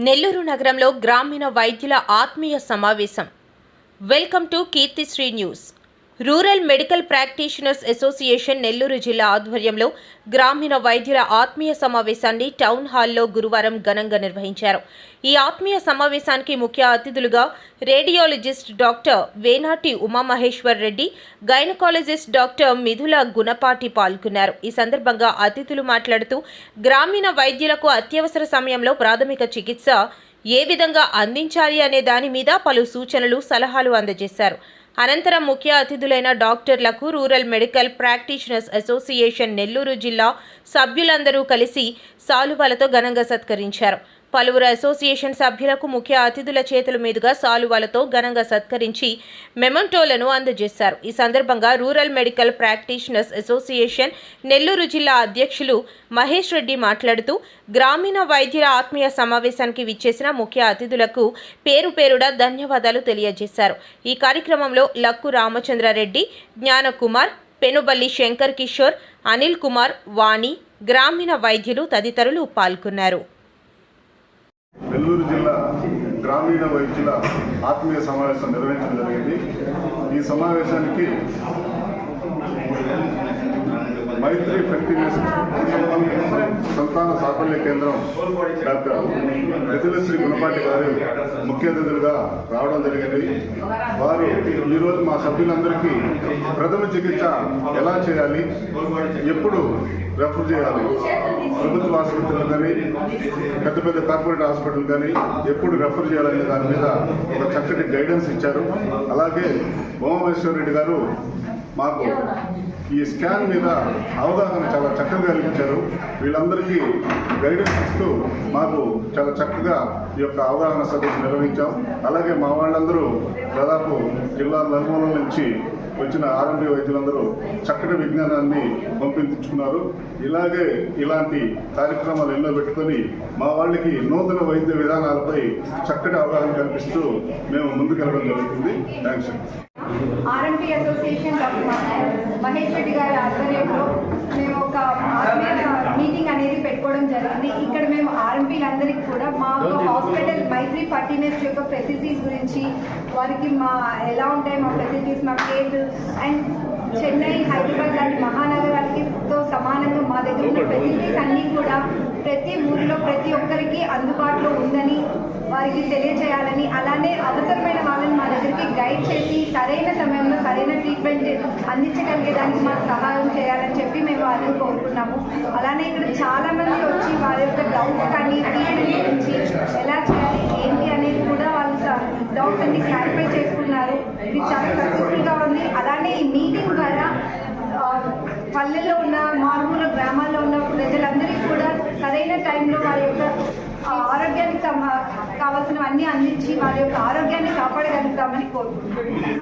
నెల్లూరు నగరంలో గ్రామీణ వైద్యుల ఆత్మీయ సమావేశం. Welcome to Keerthisri news. Rural medical practitioners association Nellore జిల్లా ఆధ్వర్యంలో గ్రామీణ వైద్యుల ఆత్మీయ సమావేశాన్ని టౌన్ హాల్లో గురువారం ఘనంగా నిర్వహించారు. ఈ ఆత్మీయ సమావేశానికి ముఖ్య అతిథులుగా radiologist doctor Venati Umamaheshwar Reddy, gynaecologist doctor Mithila Gunapati పాల్గొన్నారు. ఈ సందర్భంగా అతిథులు మాట్లాడుతూ గ్రామీణ వైద్యులకు అత్యవసర సమయంలో ప్రాథమిక చికిత్స ఏ విధంగా అందించాలి అనే దాని మీద పలు సూచనలు, సలహాలు అందజేశారు. అనంతరం ముఖ్య అతిథులైన డాక్టర్లకు rural medical practitioners association Nellore జిల్లా సభ్యులందరూ కలిసి సాలువాలతో ఘనంగా సత్కరించారు. పలువురు అసోసియేషన్ సభ్యులకు ముఖ్య అతిథుల చేతుల మీదుగా సాలువాలతో ఘనంగా సత్కరించి మెమంటోలను అందజేశారు. ఈ సందర్భంగా rural medical practitioners association Nellore జిల్లా అధ్యక్షులు మహేష్ రెడ్డి మాట్లాడుతూ గ్రామీణ వైద్యుల ఆత్మీయ సమావేశానికి విచ్చేసిన ముఖ్య అతిథులకు పేరు పేరుడా ధన్యవాదాలు తెలియజేశారు. ఈ కార్యక్రమంలో లక్కు రామచంద్రారెడ్డి, జ్ఞానకుమార్, పెనుబల్లి శంకర్ కిషోర్, అనిల్ కుమార్, వాణి, గ్రామీణ వైద్యులు తదితరులు పాల్గొన్నారు. నెల్లూరు జిల్లా గ్రామీణ వైద్యుల ఆత్మీయ సమావేశం నిర్వహించడం జరిగింది. ఈ సమావేశానికి మైత్రి ఫెర్టిలిటీ సంతాన సాఫల్య కేంద్రం డాక్టర్ మిథులశ్రీ గుణపాటి గారు ముఖ్య అతిథులుగా రావడం జరిగింది. వారు ఈరోజు మా సభ్యులందరికీ ప్రథమ చికిత్స ఎలా చేయాలి, ఎప్పుడు రెఫర్ చేయాలి, ప్రభుత్వ ఆసుపత్రులు కానీ పెద్ద పెద్ద కార్పొరేట్ హాస్పిటల్ కానీ ఎప్పుడు రెఫర్ చేయాలనే దాని మీద ఒక చక్కటి గైడెన్స్ ఇచ్చారు. అలాగే ఉమామహేశ్వర్ రెడ్డి గారు మాకు ఈ స్కాన్ మీద అవగాహన చాలా చక్కగా కల్పించారు. వీళ్ళందరికీ గైడెన్స్ ఇస్తూ మాకు చాలా చక్కగా ఈ యొక్క అవగాహన సదస్సు నిర్వహించాం. అలాగే మా వాళ్ళందరూ దాదాపు జిల్లా నలుమూలల నుంచి వచ్చిన ఆర్ఎంపీ వైద్యులందరూ చక్కటి విజ్ఞానాన్ని పంపించుకున్నారు. ఇలాంటి కార్యక్రమాలు ఎన్నో పెట్టుకొని మా వాళ్ళకి నూతన వైద్య విధానాలపై చక్కటి అవగాహన కల్పిస్తూ మేము ముందుకెళ్ళడం జరుగుతుంది. Thanks. RMP association Mahesh Reddy గారి ఆధ్వర్యంలో మేము ఒక మీటింగ్ అనేది పెట్టుకోవడం జరిగింది. ఇక్కడ మేము ఆర్ఎంపీలందరికీ కూడా మా హాస్పిటల్ మైత్రి ఫర్టిలిటీ యొక్క ఫెసిలిటీస్ గురించి, వారికి ఎలా ఉంటాయి మా ఫెసిలిటీస్, మా కేర్ అండ్ చెన్నై, హైదరాబాద్ లాంటి మహానగరాలతో సమానంగా మా దగ్గర ఉన్న ఫెసిలిటీస్ అన్నీ కూడా ప్రతి ఊరిలో ప్రతి ఒక్కరికి అందుబాటులో ఉందని వారికి తెలియజేయాలని, అలానే అవసరమైన వాళ్ళని మా దగ్గరికి గైడ్ చేసి సరైన సమయంలో సరైన ట్రీట్మెంట్ అందించగలిగేదానికి మాకు సహాయం చేయాలని చెప్పి మేము వాళ్ళని కోరుకున్నాము. అలానే ఇక్కడ చాలామంది వచ్చి వారి యొక్క డౌట్స్ కానీ ట్రీట్మెంట్ గురించి ఎలా చేయాలి ఏంటి అనేది కూడా వాళ్ళు డౌట్స్ అన్ని క్లారిఫై చేసుకున్నారు. ఇది చాలా సక్సెస్ఫుల్గా ఉంది. అలానే ఈ మీటింగ్ ద్వారా పల్లెల్లో ఉన్న మారుమూల గ్రామాల్లో ఉన్న ప్రజలందరికీ కూడా సరైన టైంలో వారి యొక్క ఆరోగ్యానికి కావాల్సినవన్నీ అందించి వారి యొక్క ఆరోగ్యాన్ని కాపాడగలుగుతామని కోరుకుంటున్నాను.